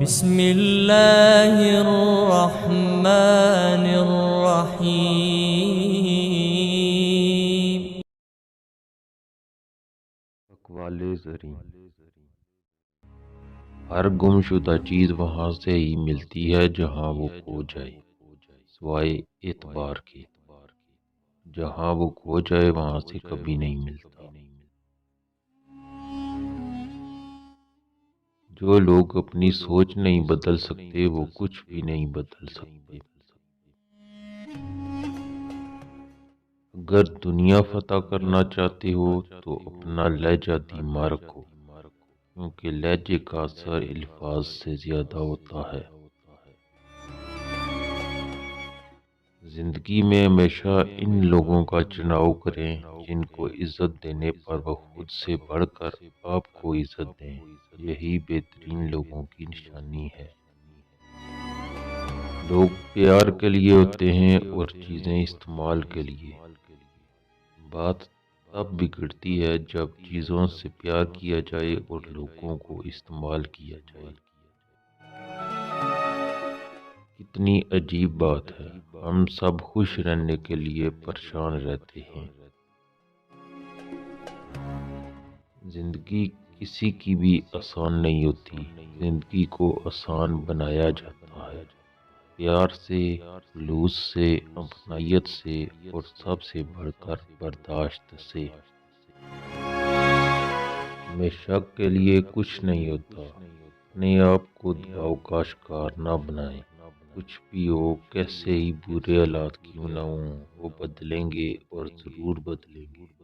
بسم اللہ الرحمن الرحیم۔ اقوال زریں، ہر گم شدہ چیز وہاں سے ہی ملتی ہے جہاں وہ کھو جائے، سوائے اعتبار کے۔ جہاں وہ کھو جائے وہاں سے کبھی نہیں ملتا۔ جو لوگ اپنی سوچ نہیں بدل سکتے وہ کچھ بھی نہیں بدل سکتے۔ اگر دنیا فتح کرنا چاہتے ہو تو اپنا لہجہ دھیما رکھو، کیونکہ لہجے کا اثر الفاظ سے زیادہ ہوتا ہے۔ زندگی میں ہمیشہ ان لوگوں کا چناؤ کریں جن کو عزت دینے پر وہ خود سے بڑھ کر آپ کو عزت دیں، یہی بہترین لوگوں کی نشانی ہے۔ لوگ پیار کے لیے ہوتے ہیں اور چیزیں استعمال کے لیے۔ بات تب بگڑتی ہے جب چیزوں سے پیار کیا جائے اور لوگوں کو استعمال کیا جائے۔ کتنی عجیب بات ہے، ہم سب خوش رہنے کے لیے پریشان رہتے ہیں۔ زندگی کسی کی بھی آسان نہیں ہوتی، زندگی کو آسان بنایا جاتا ہے، پیار سے، خلوص سے، اپنائیت سے اور سب سے بڑھ کر برداشت سے۔ میں شک کے لیے کچھ نہیں ہوتا، اپنے آپ کو دباؤ کا شکار نہ بنائیں۔ کچھ بھی ہو، کیسے ہی برے حالات کیوں نہ ہوں، وہ بدلیں گے اور ضرور بدلیں گے۔